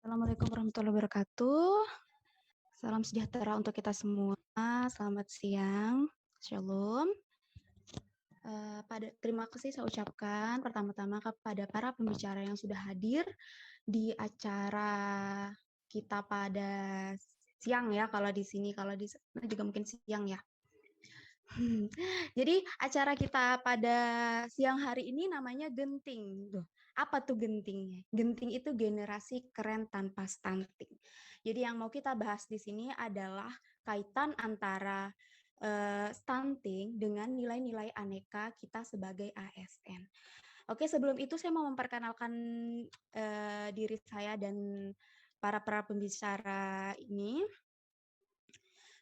Assalamualaikum warahmatullahi wabarakatuh. Salam sejahtera untuk kita semua. Selamat siang. Shalom. Terima kasih saya ucapkan pertama-tama kepada para pembicara yang sudah hadir di acara kita pada siang ya. Kalau di sini, kalau di sana juga mungkin siang ya. Jadi acara kita pada siang hari ini namanya Genting. Tuh, apa tuh gentingnya? Genting itu generasi keren tanpa stunting. Jadi yang mau kita bahas di sini adalah kaitan antara stunting dengan nilai-nilai aneka kita sebagai ASN. Oke, sebelum itu saya mau memperkenalkan diri saya dan para pembicara ini.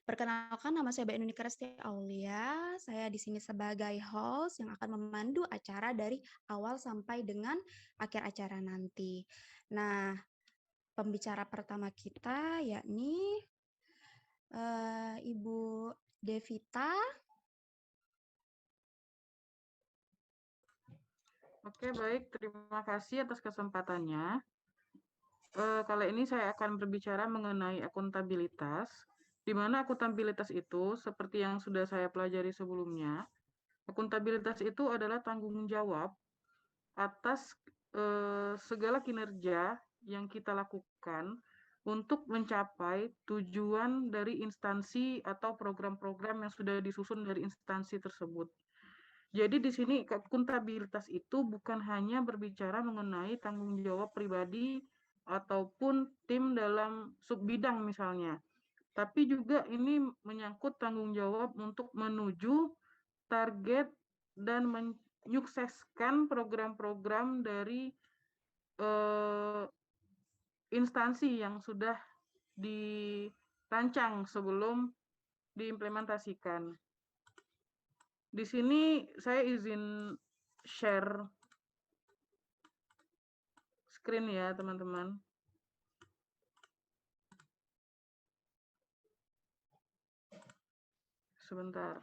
Perkenalkan, nama saya Mbak Nunika Resti Aulia. Saya di sini sebagai host yang akan memandu acara dari awal sampai dengan akhir acara nanti. Nah, pembicara pertama kita yakni Ibu Devita. Oke, baik. Terima kasih atas kesempatannya. Kali ini saya akan berbicara mengenai akuntabilitas, di mana akuntabilitas itu, seperti yang sudah saya pelajari sebelumnya, akuntabilitas itu adalah tanggung jawab atas segala kinerja yang kita lakukan untuk mencapai tujuan dari instansi atau program-program yang sudah disusun dari instansi tersebut. Jadi di sini akuntabilitas itu bukan hanya berbicara mengenai tanggung jawab pribadi ataupun tim dalam subbidang misalnya, tapi juga ini menyangkut tanggung jawab untuk menuju target dan menyukseskan program-program dari instansi yang sudah dirancang sebelum diimplementasikan. Di sini saya izin share screen ya, teman-teman. Sebentar.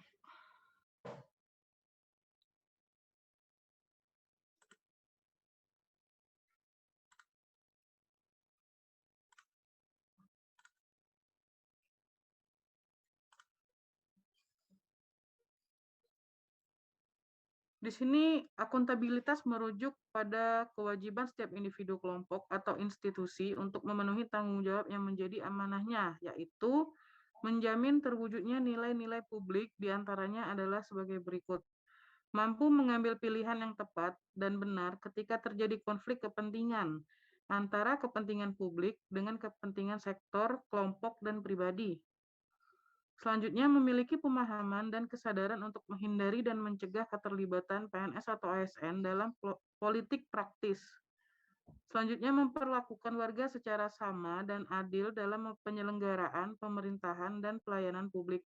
Di sini akuntabilitas merujuk pada kewajiban setiap individu, kelompok, atau institusi untuk memenuhi tanggung jawab yang menjadi amanahnya, yaitu menjamin terwujudnya nilai-nilai publik, diantaranya adalah sebagai berikut. Mampu mengambil pilihan yang tepat dan benar ketika terjadi konflik kepentingan antara kepentingan publik dengan kepentingan sektor, kelompok, dan pribadi. Selanjutnya, memiliki pemahaman dan kesadaran untuk menghindari dan mencegah keterlibatan PNS atau ASN dalam politik praktis. Selanjutnya, memperlakukan warga secara sama dan adil dalam penyelenggaraan pemerintahan dan pelayanan publik.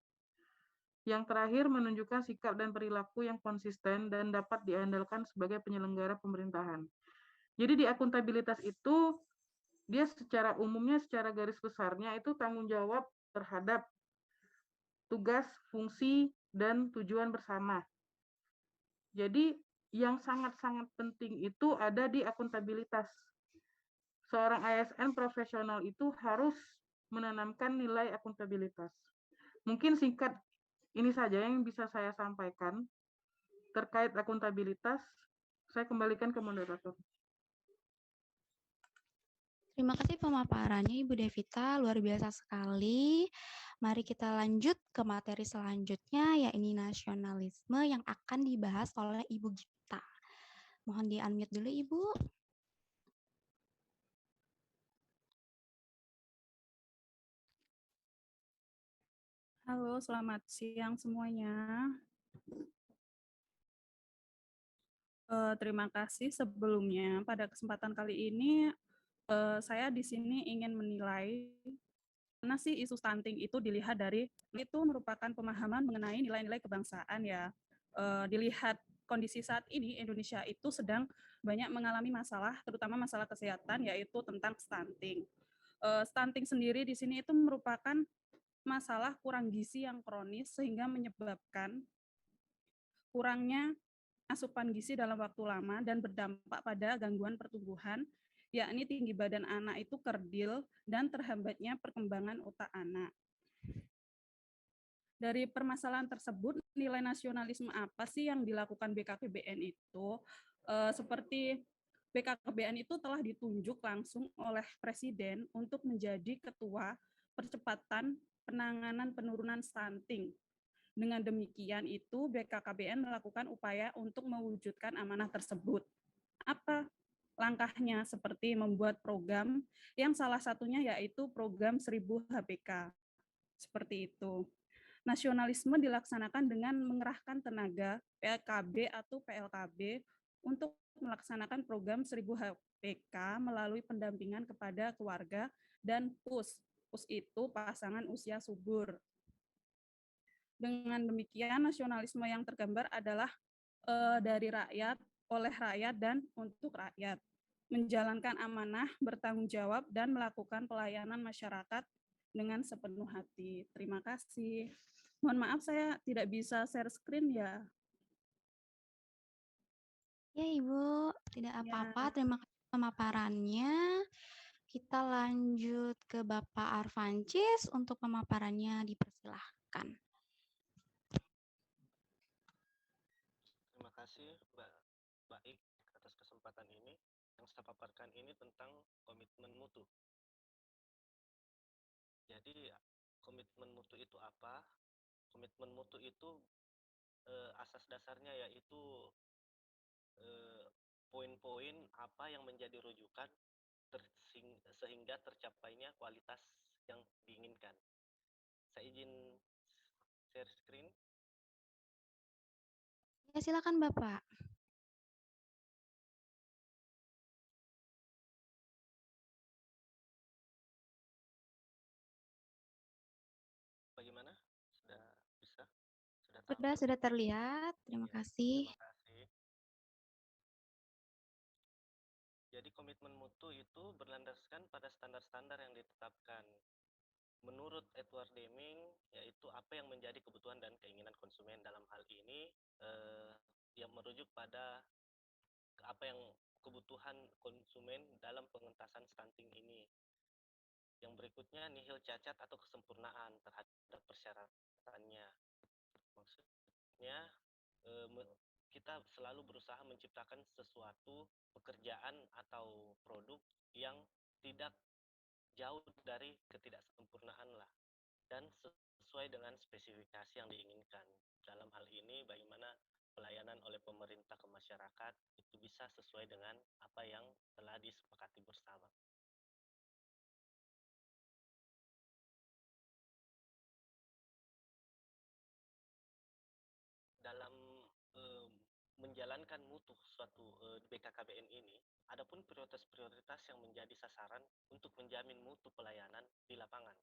Yang terakhir, menunjukkan sikap dan perilaku yang konsisten dan dapat diandalkan sebagai penyelenggara pemerintahan. Jadi di akuntabilitas itu, dia secara umumnya, secara garis besarnya itu tanggung jawab terhadap tugas, fungsi, dan tujuan bersama. Jadi yang sangat-sangat penting itu ada di akuntabilitas. Seorang ASN profesional itu harus menanamkan nilai akuntabilitas. Mungkin singkat ini saja yang bisa saya sampaikan terkait akuntabilitas. Saya kembalikan ke moderator. Terima kasih pemaparannya Ibu Devita, luar biasa sekali. Mari kita lanjut ke materi selanjutnya, yakni nasionalisme yang akan dibahas oleh Ibu Gita. Mohon di-unmute dulu Ibu. Halo, selamat siang semuanya. Terima kasih sebelumnya. Pada kesempatan kali ini, saya di sini ingin menilai mana sih isu stunting itu dilihat dari itu merupakan pemahaman mengenai nilai-nilai kebangsaan ya. Dilihat kondisi saat ini Indonesia itu sedang banyak mengalami masalah, terutama masalah kesehatan yaitu tentang stunting. Stunting sendiri di sini itu merupakan masalah kurang gizi yang kronis sehingga menyebabkan kurangnya asupan gizi dalam waktu lama dan berdampak pada gangguan pertumbuhan yakni tinggi badan anak itu kerdil dan terhambatnya perkembangan otak anak. Dari permasalahan tersebut, nilai nasionalisme apa sih yang dilakukan BKKBN itu? Seperti BKKBN itu telah ditunjuk langsung oleh Presiden untuk menjadi ketua percepatan penanganan penurunan stunting. Dengan demikian itu BKKBN melakukan upaya untuk mewujudkan amanah tersebut. Apa langkahnya? Seperti membuat program yang salah satunya yaitu program 1000 HPK. Seperti itu. Nasionalisme dilaksanakan dengan mengerahkan tenaga PKB atau PLKB untuk melaksanakan program 1000 HPK melalui pendampingan kepada keluarga dan PUS. PUS itu pasangan usia subur. Dengan demikian, nasionalisme yang tergambar adalah dari rakyat, oleh rakyat, dan untuk rakyat. Menjalankan amanah, bertanggung jawab, dan melakukan pelayanan masyarakat dengan sepenuh hati. Terima kasih. Mohon maaf saya tidak bisa share screen ya. Ya Ibu, tidak Ya. apa-apa. Terima kasih pemaparannya. Kita lanjut ke Bapak Arvancis untuk pemaparannya, dipersilahkan. Terima kasih Mbak Baik atas kesempatan ini. Yang saya paparkan ini tentang komitmen mutu. Jadi komitmen mutu itu apa? Komitmen mutu itu asas dasarnya yaitu poin-poin apa yang menjadi rujukan sehingga tercapainya kualitas yang diinginkan. Saya izin share screen. Ya, silakan Bapak. Bagaimana? Sudah bisa? Sudah tampil? Sudah terlihat. Terima Ya, kasih. terima kasih. Jadi komitmen mutu itu berlandaskan pada standar-standar yang ditetapkan. Menurut Edward Deming, yaitu apa yang menjadi kebutuhan dan keinginan konsumen dalam hal ini yang merujuk pada apa yang kebutuhan konsumen dalam pengentasan stunting ini. Yang berikutnya nihil cacat atau kesempurnaan terhadap persyaratannya. Maksudnya kita selalu berusaha menciptakan sesuatu pekerjaan atau produk yang tidak jauh dari ketidaksempurnaan lah dan sesuai dengan spesifikasi yang diinginkan. Dalam hal ini bagaimana pelayanan oleh pemerintah ke masyarakat itu bisa sesuai dengan apa yang telah disepakati bersama. Dalam menjalankan mutu suatu BKKBN ini, adapun prioritas-prioritas yang menjadi sasaran untuk menjamin mutu pelayanan di lapangan,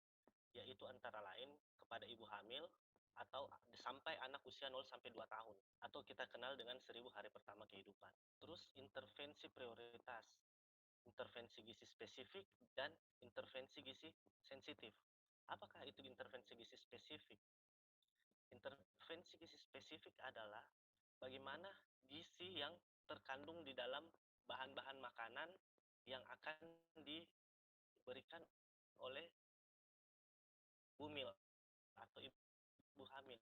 yaitu antara lain kepada ibu hamil atau sampai anak usia 0 sampai 2 tahun atau kita kenal dengan 1000 hari pertama kehidupan. Terus intervensi prioritas, intervensi gizi spesifik dan intervensi gizi sensitif. Apakah itu intervensi gizi spesifik? Intervensi gizi spesifik adalah bagaimana gizi yang terkandung di dalam bahan-bahan makanan yang akan diberikan oleh bumil atau ibu hamil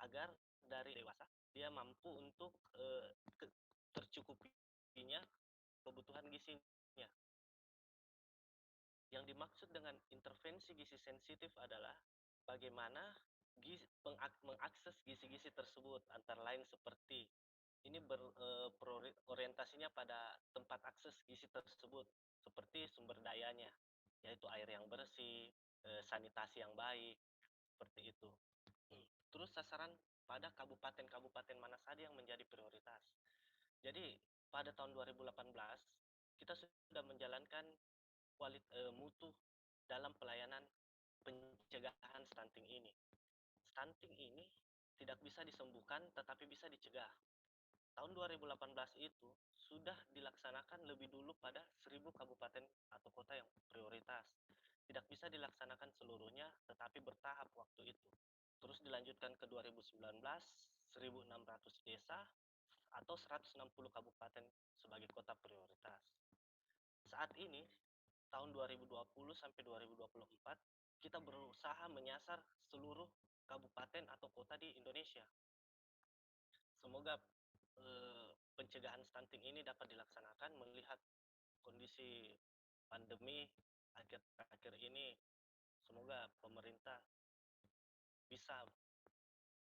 agar dari dewasa dia mampu untuk tercukupinya kebutuhan gizinya. Yang dimaksud dengan intervensi gizi sensitif adalah bagaimana mengakses gizi-gizi tersebut, antara lain seperti ini berorientasinya pada tempat akses gizi tersebut, seperti sumber dayanya, yaitu air yang bersih, sanitasi yang baik, seperti itu. Terus sasaran pada kabupaten-kabupaten mana saja yang menjadi prioritas. Jadi pada tahun 2018 kita sudah menjalankan mutu dalam pelayanan pencegahan stunting ini. Stunting ini tidak bisa disembuhkan tetapi bisa dicegah. Tahun 2018 itu sudah dilaksanakan lebih dulu pada 1000 kabupaten atau kota yang prioritas. Tidak bisa dilaksanakan seluruhnya tetapi bertahap waktu itu. Terus dilanjutkan ke 2019, 1600 desa atau 160 kabupaten sebagai kota prioritas. saat ini tahun 2020 sampai 2024 kita berusaha menyasar seluruh kabupaten atau kota di Indonesia. Semoga pencegahan stunting ini dapat dilaksanakan melihat kondisi pandemi akhir-akhir ini. Semoga pemerintah bisa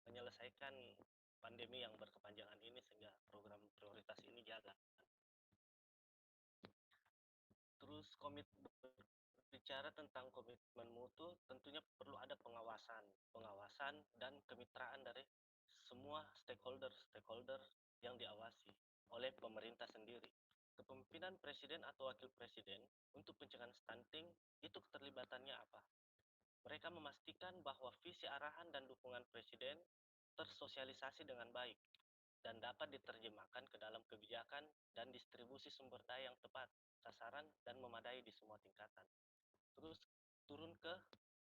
menyelesaikan pandemi yang berkepanjangan ini sehingga program prioritas ini jalan. Terus bicara tentang komitmen mutu, tentunya perlu ada pengawasan dan kemitraan dari semua stakeholder yang diawasi oleh pemerintah sendiri. Kepemimpinan presiden atau wakil presiden untuk pencegahan stunting itu keterlibatannya apa? Mereka memastikan bahwa visi arahan dan dukungan presiden tersosialisasi dengan baik dan dapat diterjemahkan ke dalam kebijakan dan distribusi sumber daya yang tepat, sasaran, dan memadai di semua tingkatan. Terus turun ke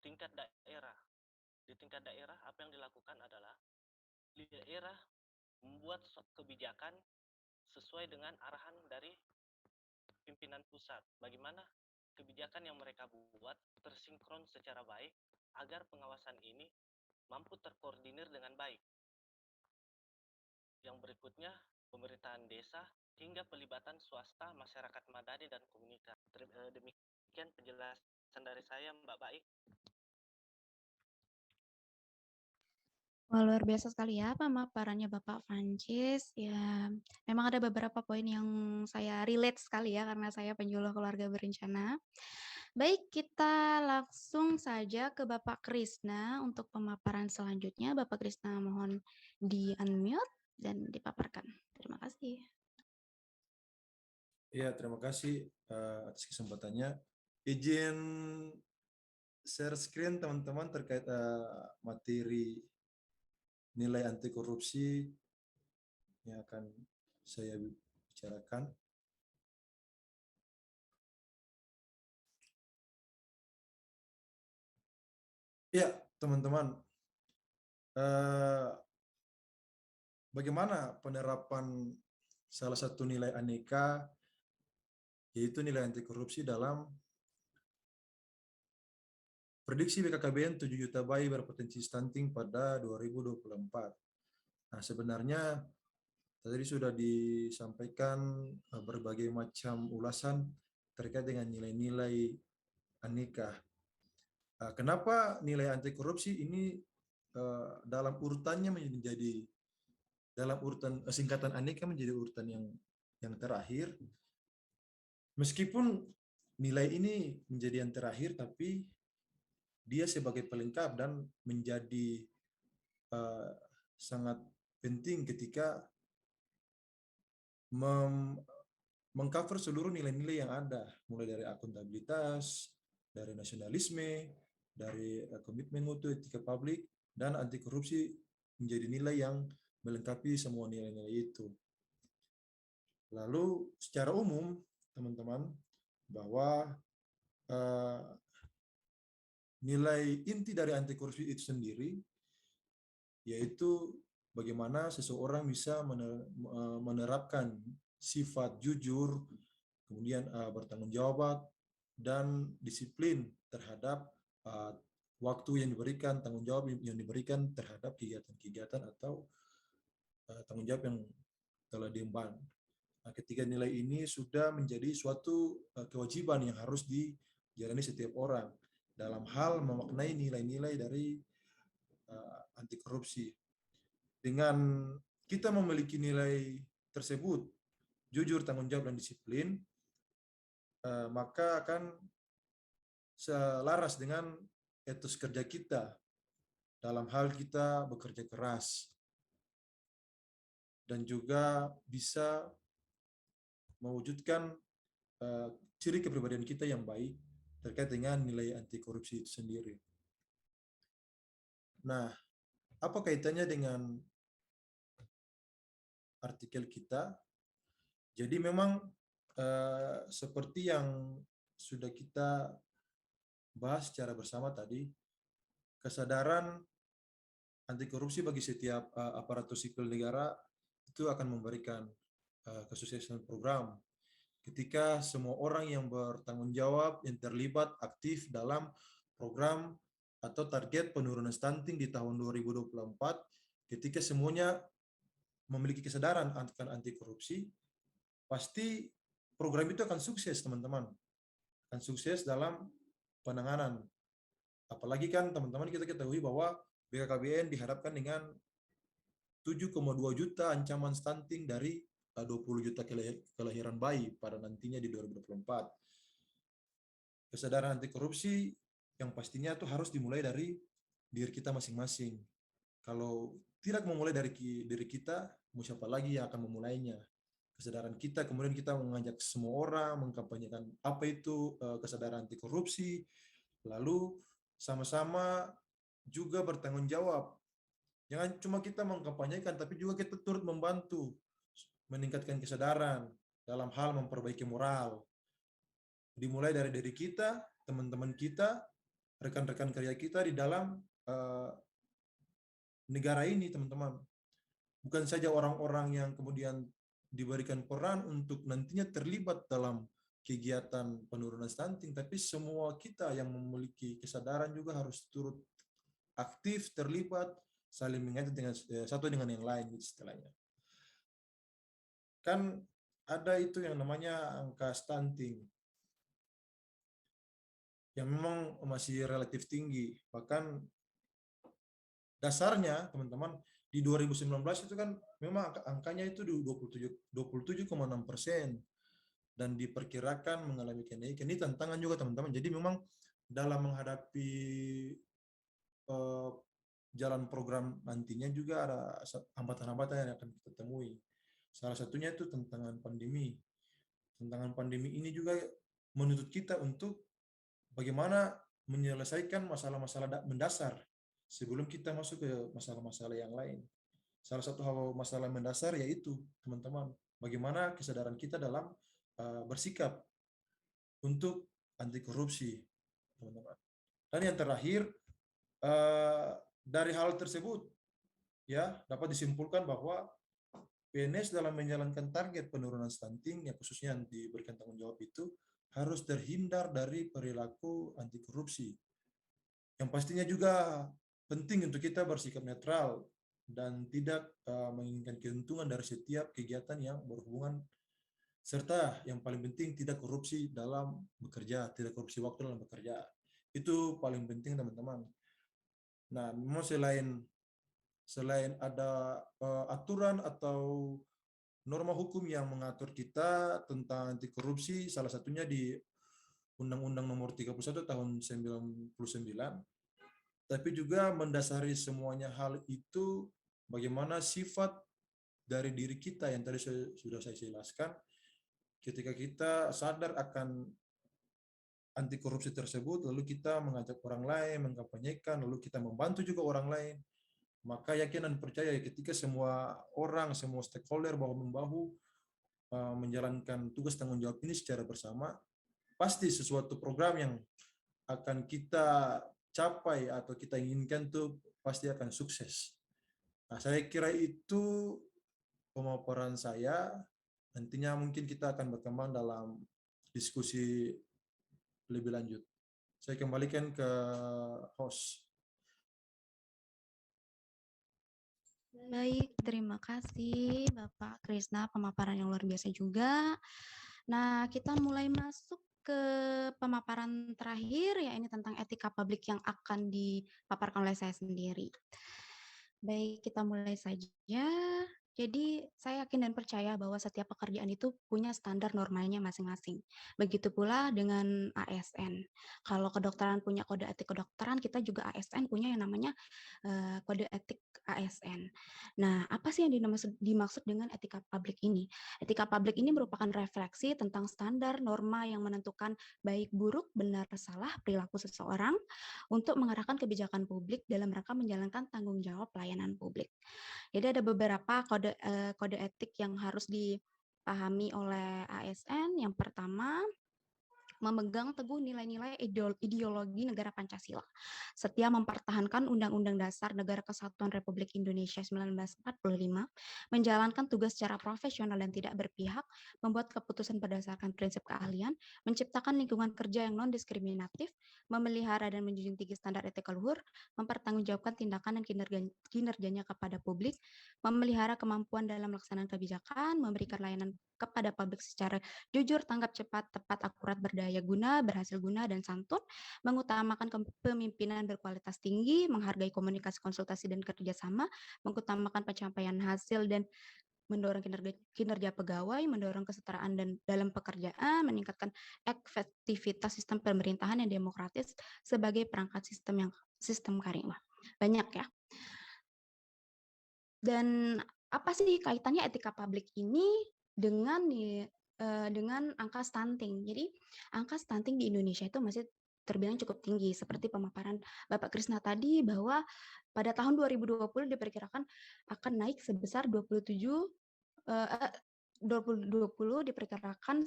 tingkat daerah. Di tingkat daerah, apa yang dilakukan adalah di daerah membuat kebijakan sesuai dengan arahan dari pimpinan pusat. Bagaimana kebijakan yang mereka buat tersinkron secara baik agar pengawasan ini mampu terkoordinir dengan baik. Yang berikutnya, pemerintahan desa hingga pelibatan swasta, masyarakat madani, dan komunitas. Demikian penjelasan dari saya, Mbak Baik. Wah, luar biasa sekali ya pemaparannya Bapak Francis. Ya, memang ada beberapa poin yang saya relate sekali ya karena saya penyuluh keluarga berencana. Baik, kita langsung saja ke Bapak Krisna untuk pemaparan selanjutnya. Bapak Krisna mohon di-unmute dan dipaparkan. Terima kasih. Ya, terima kasih atas kesempatannya. Izin share screen teman-teman terkait materi nilai anti korupsi yang akan saya bicarakan. Ya, teman-teman, bagaimana penerapan salah satu nilai aneka, yaitu nilai anti korupsi dalam prediksi BKKBN 7 juta bayi berpotensi stunting pada 2024. Nah, sebenarnya tadi sudah disampaikan berbagai macam ulasan terkait dengan nilai-nilai aneka. Kenapa nilai anti korupsi ini dalam urutannya menjadi dalam urutan singkatan aneka menjadi urutan yang terakhir. Meskipun nilai ini menjadi yang terakhir, tapi dia sebagai pelengkap dan menjadi sangat penting ketika mengcover seluruh nilai-nilai yang ada, mulai dari akuntabilitas, dari nasionalisme, dari komitmen mutu, etika publik, dan anti korupsi menjadi nilai yang melengkapi semua nilai-nilai itu. Lalu secara umum, teman-teman, bahwa nilai inti dari anti korupsi itu sendiri yaitu bagaimana seseorang bisa menerapkan sifat jujur, kemudian bertanggung jawab dan disiplin terhadap waktu yang diberikan, tanggung jawab yang diberikan terhadap kegiatan-kegiatan atau tanggung jawab yang telah diemban. Nah, ketika nilai ini sudah menjadi suatu kewajiban yang harus dijalani setiap orang dalam hal memaknai nilai-nilai dari anti korupsi. Dengan kita memiliki nilai tersebut, jujur, tanggung jawab, dan disiplin, maka akan selaras dengan etos kerja kita dalam hal kita bekerja keras dan juga bisa mewujudkan ciri kepribadian kita yang baik terkait dengan nilai anti korupsi itu sendiri. Nah, apa kaitannya dengan artikel kita? Jadi memang seperti yang sudah kita bahas secara bersama tadi, kesadaran anti korupsi bagi setiap aparatur sipil negara itu akan memberikan kesuksesan program. ketika semua orang yang bertanggung jawab, yang terlibat aktif dalam program atau target penurunan stunting di tahun 2024, ketika semuanya memiliki kesadaran akan anti korupsi, pasti program itu akan sukses, teman-teman. Akan sukses dalam penanganan. Apalagi kan teman-teman kita ketahui bahwa BKKBN dihadapkan dengan 7,2 juta ancaman stunting dari 20 juta kelahiran bayi pada nantinya di 2024. Kesadaran anti korupsi yang pastinya itu harus dimulai dari diri kita masing-masing. Kalau tidak memulai dari diri kita, mau siapa lagi yang akan memulainya? Kesadaran kita, kemudian kita mengajak semua orang mengkampanyekan apa itu kesadaran anti korupsi, lalu sama-sama juga bertanggung jawab. Jangan cuma kita mengkampanyekan, tapi juga kita turut membantu meningkatkan kesadaran dalam hal memperbaiki moral. Dimulai dari diri kita, teman-teman kita, rekan-rekan kerja kita di dalam negara ini, teman-teman. Bukan saja orang-orang yang kemudian diberikan peran untuk nantinya terlibat dalam kegiatan penurunan stunting, tapi semua kita yang memiliki kesadaran juga harus turut aktif, terlibat, saling mengingatkan dengan satu dengan yang lain gitu istilahnya. Kan ada itu yang namanya angka stunting yang memang masih relatif tinggi. Bahkan dasarnya teman-teman di 2019 itu kan memang angkanya itu di 27,6% dan diperkirakan mengalami kenaikan. Ini tantangan juga teman-teman. Jadi memang dalam menghadapi jalan program nantinya juga ada hambatan-hambatan yang akan kita temui. Salah satunya itu tantangan pandemi. Tantangan pandemi ini juga menuntut kita untuk bagaimana menyelesaikan masalah-masalah mendasar sebelum kita masuk ke masalah-masalah yang lain. Salah satu hal masalah mendasar yaitu, teman-teman, bagaimana kesadaran kita dalam bersikap untuk anti korupsi, teman-teman. Dan yang terakhir, dari hal tersebut, ya dapat disimpulkan bahwa PNS dalam menjalankan target penurunan stunting, yang khususnya yang diberikan tanggung jawab itu, harus terhindar dari perilaku anti korupsi. Yang pastinya juga penting untuk kita bersikap netral dan tidak menginginkan keuntungan dari setiap kegiatan yang berhubungan, serta yang paling penting tidak korupsi dalam bekerja, tidak korupsi waktu dalam bekerja. Itu paling penting, teman-teman. Nah, memang selain ada aturan atau norma hukum yang mengatur kita tentang anti korupsi, salah satunya di Undang-Undang Nomor 31 Tahun 99, tapi juga mendasari semuanya hal itu bagaimana sifat dari diri kita yang tadi sudah saya jelaskan. Ketika kita sadar akan anti korupsi tersebut, lalu kita mengajak orang lain, mengkampanyekan, lalu kita membantu juga orang lain, maka yakin dan percaya ketika semua orang, semua stakeholder bahu-membahu menjalankan tugas tanggung jawab ini secara bersama, pasti sesuatu program yang akan kita capai atau kita inginkan tuh pasti akan sukses. Nah, saya kira itu pemaparan saya. Nantinya mungkin kita akan berkembang dalam diskusi lebih lanjut. Saya kembalikan ke host. Baik, terima kasih Bapak Krisna, pemaparan yang luar biasa juga. Nah, kita mulai masuk ke pemaparan terakhir, ya ini tentang etika publik yang akan dipaparkan oleh saya sendiri. Baik, kita mulai saja. Jadi, saya yakin dan percaya bahwa setiap pekerjaan itu punya standar normanya masing-masing. Begitu pula dengan ASN. Kalau kedokteran punya kode etik kedokteran, kita juga ASN punya yang namanya kode etik ASN. Nah, apa sih yang dimaksud dengan etika publik ini? Etika publik ini merupakan refleksi tentang standar norma yang menentukan baik buruk, benar, salah perilaku seseorang untuk mengarahkan kebijakan publik dalam rangka menjalankan tanggung jawab pelayanan publik. Jadi ada beberapa kode etik yang harus dipahami oleh ASN. Yang pertama, memegang teguh nilai-nilai ideologi negara Pancasila, setia mempertahankan Undang-Undang Dasar Negara Kesatuan Republik Indonesia 1945, menjalankan tugas secara profesional dan tidak berpihak, membuat keputusan berdasarkan prinsip keahlian, menciptakan lingkungan kerja yang non-diskriminatif, memelihara dan menjunjung tinggi standar etika luhur, mempertanggungjawabkan tindakan dan kinerjanya kepada publik, memelihara kemampuan dalam melaksanakan kebijakan, memberikan layanan kepada publik secara jujur, tanggap cepat, tepat, akurat, berdaya guna, berhasil guna, dan santun, mengutamakan kepemimpinan berkualitas tinggi, menghargai komunikasi, konsultasi, dan kerjasama, mengutamakan pencapaian hasil dan mendorong kinerja pegawai, mendorong kesetaraan dan dalam pekerjaan, meningkatkan efektivitas sistem pemerintahan yang demokratis sebagai perangkat sistem karimah. Banyak ya. Dan apa sih kaitannya etika publik ini dengan angka stunting? Jadi angka stunting di Indonesia itu masih terbilang cukup tinggi, seperti pemaparan Bapak Krisna tadi bahwa pada tahun 2020 diperkirakan akan naik sebesar 2020 diperkirakan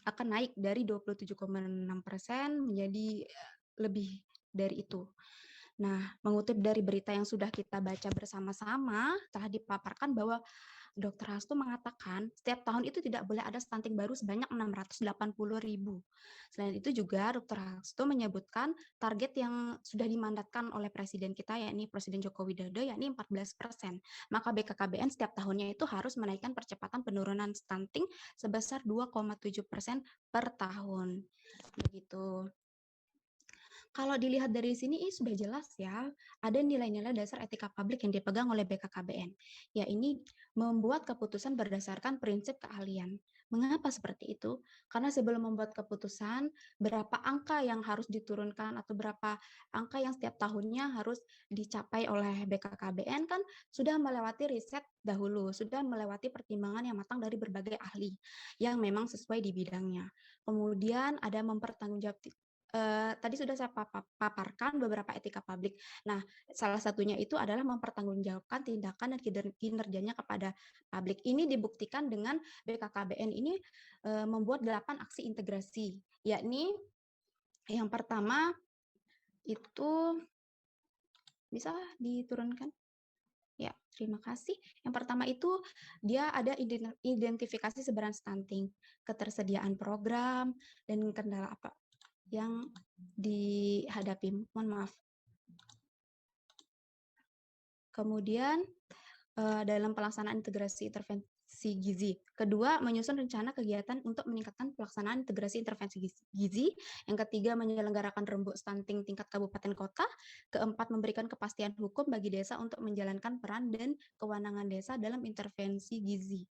akan naik dari 27,6% menjadi lebih dari itu. Nah, mengutip dari berita yang sudah kita baca bersama-sama, telah dipaparkan bahwa Dr. Hasto mengatakan setiap tahun itu tidak boleh ada stunting baru sebanyak 680.000. Selain itu juga Dr. Hasto menyebutkan target yang sudah dimandatkan oleh Presiden kita, yakni Presiden Joko Widodo, yakni 14%. Maka BKKBN setiap tahunnya itu harus menaikkan percepatan penurunan stunting sebesar 2,7% per tahun. Begitu. Kalau dilihat dari sini sudah jelas ya, ada nilai-nilai dasar etika publik yang dipegang oleh BKKBN. Ya, ini membuat keputusan berdasarkan prinsip keahlian. Mengapa seperti itu? Karena sebelum membuat keputusan, berapa angka yang harus diturunkan atau berapa angka yang setiap tahunnya harus dicapai oleh BKKBN kan sudah melewati riset dahulu, sudah melewati pertimbangan yang matang dari berbagai ahli yang memang sesuai di bidangnya. Kemudian ada tadi sudah saya paparkan beberapa etika publik. Nah, salah satunya itu adalah mempertanggungjawabkan tindakan dan kinerjanya kepada publik. Ini dibuktikan dengan BKKBN ini membuat 8 aksi integrasi, yakni yang pertama itu bisa diturunkan. Ya, terima kasih. Yang pertama itu dia ada identifikasi sebaran stunting, ketersediaan program, dan kendala apa yang dihadapi. Mohon maaf. Kemudian dalam pelaksanaan integrasi intervensi gizi. Kedua, menyusun rencana kegiatan untuk meningkatkan pelaksanaan integrasi intervensi gizi. Yang ketiga, menyelenggarakan rembuk stunting tingkat kabupaten kota. Keempat, memberikan kepastian hukum bagi desa untuk menjalankan peran dan kewenangan desa dalam intervensi gizi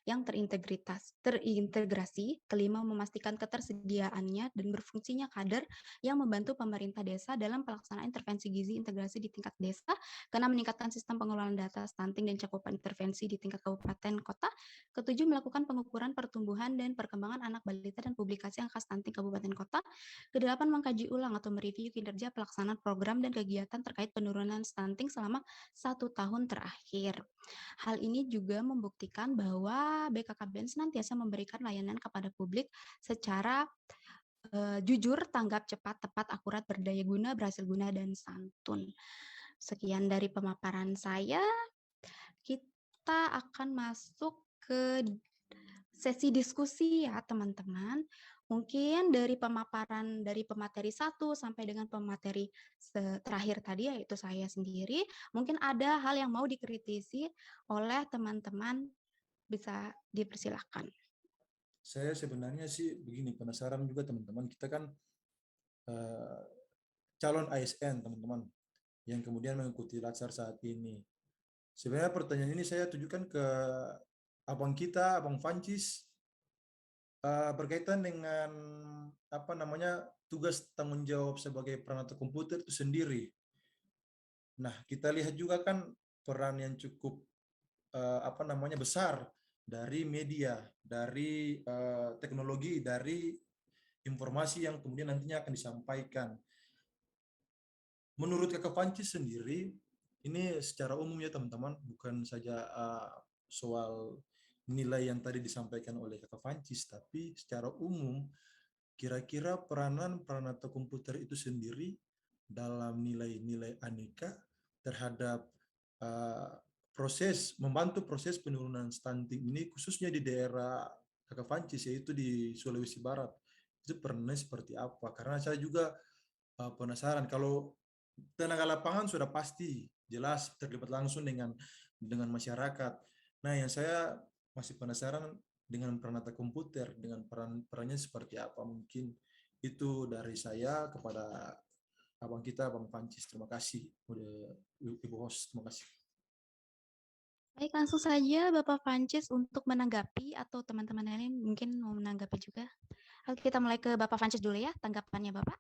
yang terintegrasi. Kelima, memastikan ketersediaannya dan berfungsinya kader yang membantu pemerintah desa dalam pelaksanaan intervensi gizi integrasi di tingkat desa. Keenam, meningkatkan sistem pengelolaan data stunting dan cakupan intervensi di tingkat kabupaten kota. Ketujuh, melakukan pengukuran pertumbuhan dan perkembangan anak balita dan publikasi angka stunting kabupaten kota. Kedelapan, mengkaji ulang atau mereview kinerja pelaksanaan program dan kegiatan terkait penurunan stunting selama 1 tahun terakhir. Hal ini juga membuktikan bahwa BKKBN senantiasa memberikan layanan kepada publik secara jujur, tanggap cepat, tepat, akurat, berdaya guna, berhasil guna, dan santun. Sekian dari pemaparan saya. Kita akan masuk ke sesi diskusi ya teman-teman. Mungkin dari pemaparan dari pemateri 1 sampai dengan pemateri terakhir tadi yaitu saya sendiri, mungkin ada hal yang mau dikritisi oleh teman-teman, bisa dipersilahkan. Saya sebenarnya sih begini, penasaran juga teman-teman, kita kan calon ASN teman-teman yang kemudian mengikuti Latsar saat ini. Sebenarnya pertanyaan ini saya tujukan ke abang kita, Abang Francis, berkaitan dengan tugas tanggung jawab sebagai peranata komputer itu sendiri. Nah, kita lihat juga kan peran yang cukup besar dari media, dari teknologi, dari informasi yang kemudian nantinya akan disampaikan. Menurut Kakak Francis sendiri, ini secara umum ya teman-teman, bukan saja soal nilai yang tadi disampaikan oleh Kakak Francis, tapi secara umum kira-kira peranan Pranata komputer itu sendiri dalam nilai-nilai aneka terhadap membantu proses penurunan stunting ini khususnya di daerah Kakak Fancis, yaitu di Sulawesi Barat. Itu perannya seperti apa? Karena saya juga penasaran. Kalau tenaga lapangan sudah pasti jelas terlibat langsung dengan masyarakat. Nah, yang saya masih penasaran dengan Pranata komputer, dengan perannya seperti apa. Mungkin itu dari saya kepada abang kita, Bang Pancis. Terima kasih udah Ibu host. Terima kasih. Baik, langsung saja Bapak Francis untuk menanggapi atau teman-teman lain mungkin mau menanggapi juga. Oke, kita mulai ke Bapak Francis dulu ya, tanggapannya Bapak.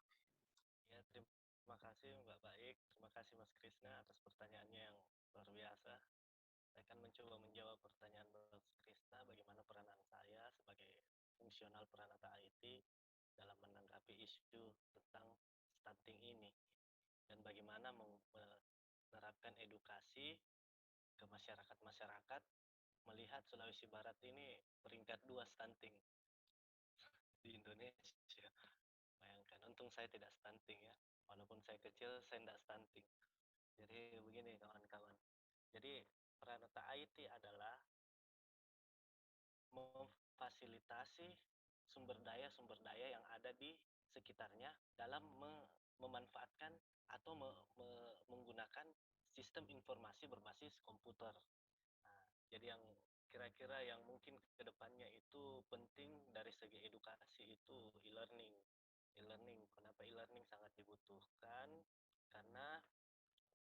Ya, terima kasih Mbak Baik. Terima kasih Mas Krisna atas pertanyaannya yang luar biasa. Saya akan mencoba menjawab pertanyaan Mas Krisna bagaimana peranan saya sebagai fungsional Pranata IT dalam menanggapi isu tentang stunting ini dan bagaimana menerapkan edukasi ke masyarakat melihat Sulawesi Barat ini peringkat 2 stunting di Indonesia. Bayangkan, untung saya tidak stunting ya. Walaupun saya kecil, saya tidak stunting. Jadi begini kawan-kawan. Jadi Pranata IT adalah memfasilitasi sumber daya yang ada di sekitarnya dalam memanfaatkan atau menggunakan sistem informasi berbasis komputer. Nah, jadi yang kira-kira yang mungkin kedepannya itu penting dari segi edukasi itu e-learning. Kenapa e-learning sangat dibutuhkan? Karena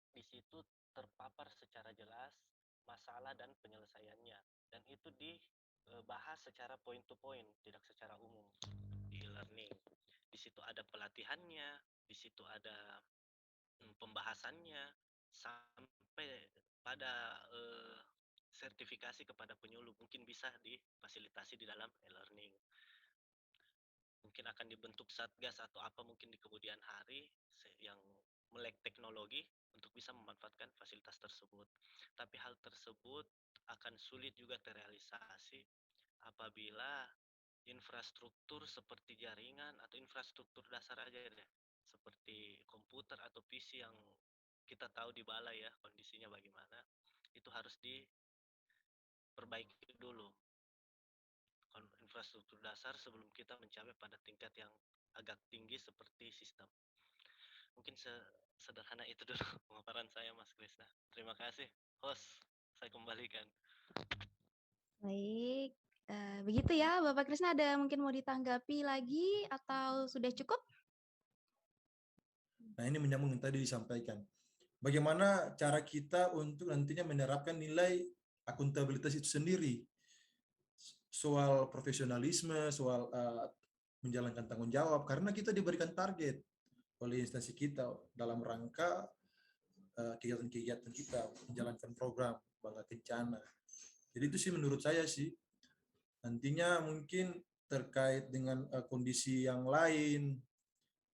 di situ terpapar secara jelas masalah dan penyelesaiannya. Dan itu dibahas secara point to point, tidak secara umum di e-learning. Di situ ada pelatihannya, di situ ada pembahasannya, sampai pada sertifikasi kepada penyuluh mungkin bisa difasilitasi di dalam e-learning. Mungkin akan dibentuk satgas atau apa mungkin di kemudian hari yang melek teknologi untuk bisa memanfaatkan fasilitas tersebut. Tapi hal tersebut akan sulit juga terrealisasi apabila infrastruktur seperti jaringan atau infrastruktur dasar aja deh, seperti komputer atau PC yang kita tahu di balai ya kondisinya bagaimana, itu harus diperbaiki dulu infrastruktur dasar sebelum kita mencapai pada tingkat yang agak tinggi seperti sistem. Mungkin sederhana itu dulu pemaparan saya Mas Krisna. Terima kasih host, saya kembalikan. Baik, begitu ya Bapak Krisna, ada mungkin mau ditanggapi lagi atau sudah cukup? Nah, ini menyambung yang tadi disampaikan. Bagaimana cara kita untuk nantinya menerapkan nilai akuntabilitas itu sendiri. Soal profesionalisme, soal menjalankan tanggung jawab, karena kita diberikan target oleh instansi kita dalam rangka kegiatan-kegiatan kita, menjalankan program Bangga Kencana. Jadi itu sih menurut saya sih, nantinya mungkin terkait dengan kondisi yang lain,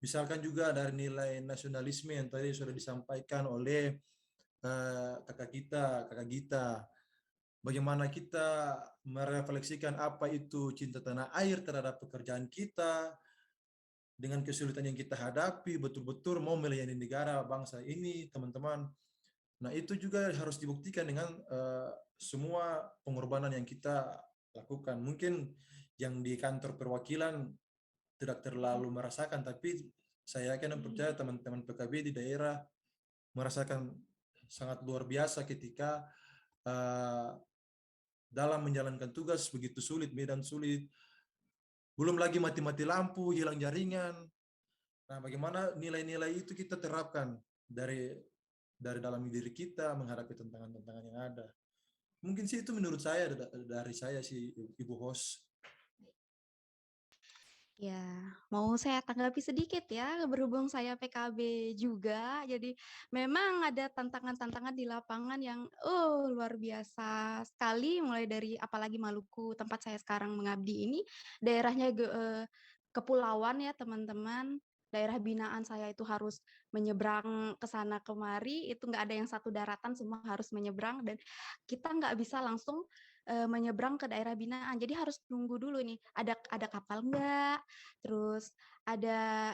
misalkan juga dari nilai nasionalisme yang tadi sudah disampaikan oleh kakak Gita, bagaimana kita merefleksikan apa itu cinta tanah air terhadap pekerjaan kita, dengan kesulitan yang kita hadapi, betul-betul mau melayani negara, bangsa ini, teman-teman. Nah, itu juga harus dibuktikan dengan semua pengorbanan yang kita lakukan. Mungkin yang di kantor perwakilan tidak terlalu merasakan, tapi saya yakin dan percaya teman-teman PKB di daerah merasakan sangat luar biasa ketika dalam menjalankan tugas begitu sulit, medan sulit, belum lagi mati-mati lampu, hilang jaringan. Nah, bagaimana nilai-nilai itu kita terapkan dari dalam diri kita menghadapi tantangan-tantangan yang ada. Mungkin sih itu menurut saya, dari saya sih Ibu host. Ya, mau saya tanggapi sedikit ya, berhubung saya PKB juga, jadi memang ada tantangan-tantangan di lapangan yang luar biasa sekali, mulai dari apalagi Maluku, tempat saya sekarang mengabdi ini, daerahnya kepulauan ya teman-teman, daerah binaan saya itu harus menyeberang ke sana kemari, itu nggak ada yang satu daratan, semua harus menyeberang, dan kita nggak bisa langsung menyeberang ke daerah binaan. Jadi harus tunggu dulu nih, ada kapal enggak, terus ada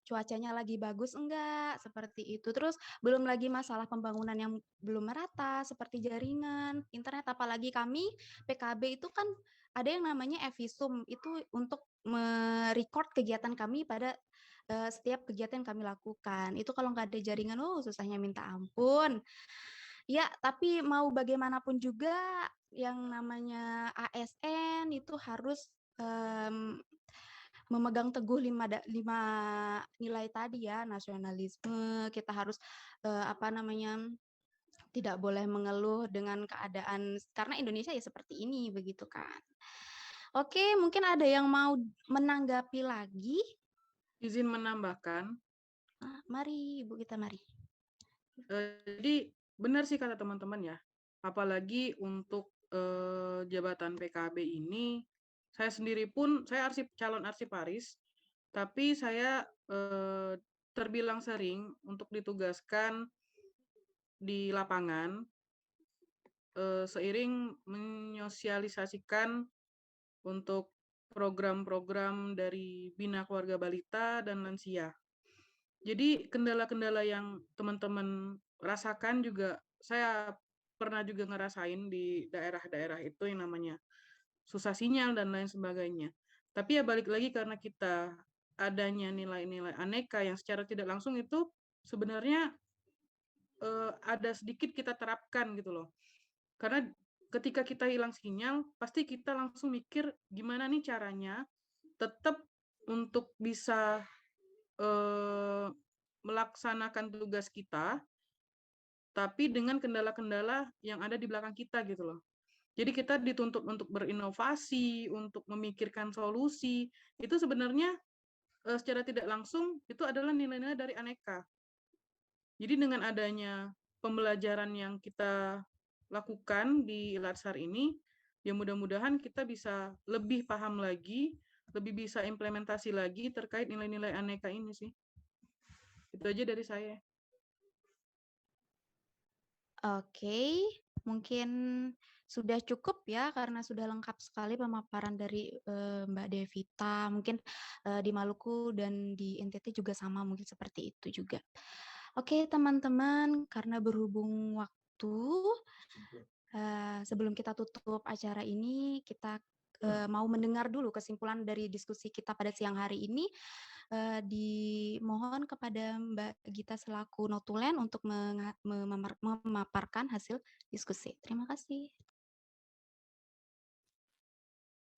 cuacanya lagi bagus enggak, seperti itu. Terus belum lagi masalah pembangunan yang belum merata seperti jaringan internet, apalagi kami PKB itu kan ada yang namanya e-visum, itu untuk merecord kegiatan kami pada setiap kegiatan yang kami lakukan. Itu kalau nggak ada jaringan, susahnya minta ampun. Ya, tapi mau bagaimanapun juga yang namanya ASN itu harus memegang teguh 5 nilai tadi ya, nasionalisme, kita harus tidak boleh mengeluh dengan keadaan karena Indonesia ya seperti ini begitu kan. Oke, mungkin ada yang mau menanggapi lagi? Izin menambahkan, Mari Ibu kita mari. jadi benar sih kata teman-teman ya, apalagi untuk jabatan PKB ini, saya sendiri pun, saya calon arsiparis, tapi saya terbilang sering untuk ditugaskan di lapangan seiring menyosialisasikan untuk program-program dari Bina Keluarga Balita dan Lansia. Jadi kendala-kendala yang teman-teman rasakan juga saya pernah juga ngerasain di daerah-daerah itu yang namanya susah sinyal dan lain sebagainya. Tapi ya balik lagi karena kita adanya nilai-nilai aneka yang secara tidak langsung itu sebenarnya ada sedikit kita terapkan gitu loh. Karena ketika kita hilang sinyal, pasti kita langsung mikir gimana nih caranya tetap untuk bisa melaksanakan tugas kita, tapi dengan kendala-kendala yang ada di belakang kita gitu loh. Jadi kita dituntut untuk berinovasi, untuk memikirkan solusi. Itu sebenarnya secara tidak langsung itu adalah nilai-nilai dari aneka. Jadi dengan adanya pembelajaran yang kita lakukan di Latsar ini, ya mudah-mudahan kita bisa lebih paham lagi, lebih bisa implementasi lagi terkait nilai-nilai aneka ini sih. Itu aja dari saya. Oke, mungkin sudah cukup ya karena sudah lengkap sekali pemaparan dari Mbak Devita. Mungkin di Maluku dan di NTT juga sama, mungkin seperti itu juga. Oke, teman-teman, karena berhubung waktu, sebelum kita tutup acara ini, kita mau mendengar dulu kesimpulan dari diskusi kita pada siang hari ini. Dimohon kepada Mbak Gita selaku notulen untuk memaparkan hasil diskusi. Terima kasih.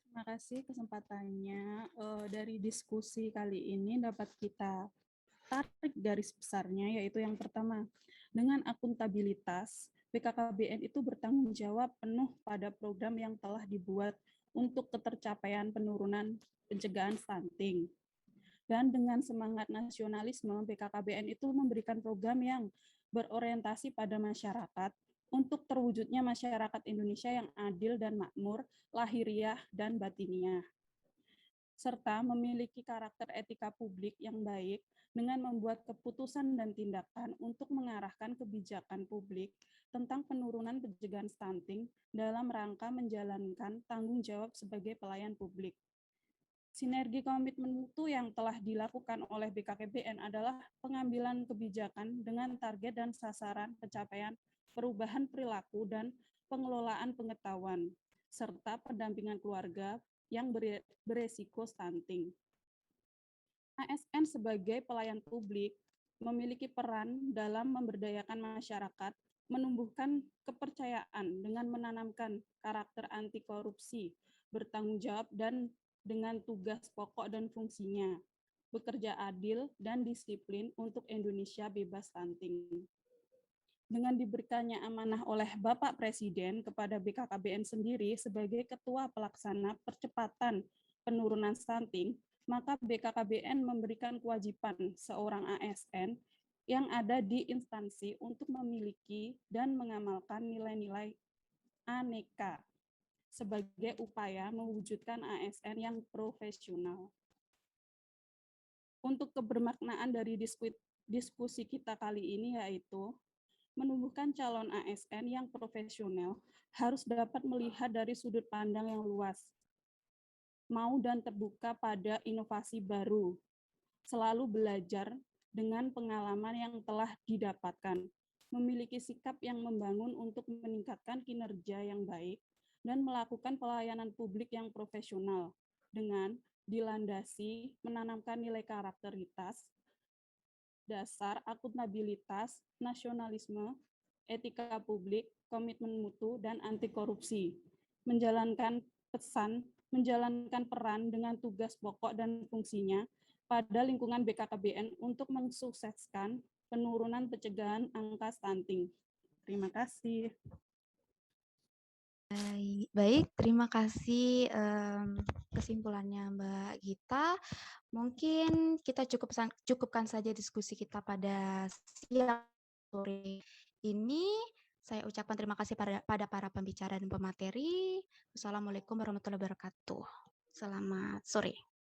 Terima kasih kesempatannya. Dari diskusi kali ini dapat kita tarik garis besarnya, yaitu yang pertama, dengan akuntabilitas, BKKBN itu bertanggung jawab penuh pada program yang telah dibuat untuk ketercapaian penurunan pencegahan stunting. Dan dengan semangat nasionalisme, BKKBN itu memberikan program yang berorientasi pada masyarakat untuk terwujudnya masyarakat Indonesia yang adil dan makmur, lahiriah dan batiniah, serta memiliki karakter etika publik yang baik dengan membuat keputusan dan tindakan untuk mengarahkan kebijakan publik tentang penurunan pencegahan stunting dalam rangka menjalankan tanggung jawab sebagai pelayan publik. Sinergi komitmen mutu yang telah dilakukan oleh BKKBN adalah pengambilan kebijakan dengan target dan sasaran pencapaian perubahan perilaku dan pengelolaan pengetahuan, serta pendampingan keluarga yang beresiko stunting. ASN sebagai pelayan publik memiliki peran dalam memberdayakan masyarakat, menumbuhkan kepercayaan dengan menanamkan karakter anti korupsi, bertanggung jawab dan dengan tugas pokok dan fungsinya, bekerja adil dan disiplin untuk Indonesia bebas stunting. Dengan diberikannya amanah oleh Bapak Presiden kepada BKKBN sendiri sebagai Ketua Pelaksana Percepatan Penurunan Stunting, maka BKKBN memberikan kewajiban seorang ASN yang ada di instansi untuk memiliki dan mengamalkan nilai-nilai aneka sebagai upaya mewujudkan ASN yang profesional. Untuk kebermaknaan dari diskusi kita kali ini yaitu menumbuhkan calon ASN yang profesional harus dapat melihat dari sudut pandang yang luas, mau dan terbuka pada inovasi baru, selalu belajar dengan pengalaman yang telah didapatkan, memiliki sikap yang membangun untuk meningkatkan kinerja yang baik, dan melakukan pelayanan publik yang profesional dengan dilandasi menanamkan nilai karakteritas, dasar akuntabilitas, nasionalisme, etika publik, komitmen mutu, dan anti korupsi. Menjalankan peran dengan tugas pokok dan fungsinya pada lingkungan BKKBN untuk mensukseskan penurunan pencegahan angka stunting. Terima kasih. Baik, terima kasih kesimpulannya Mbak Gita. Mungkin kita cukupkan saja diskusi kita pada siang sore ini. Saya ucapkan terima kasih pada para pembicara dan pemateri. Wassalamualaikum warahmatullahi wabarakatuh. Selamat sore.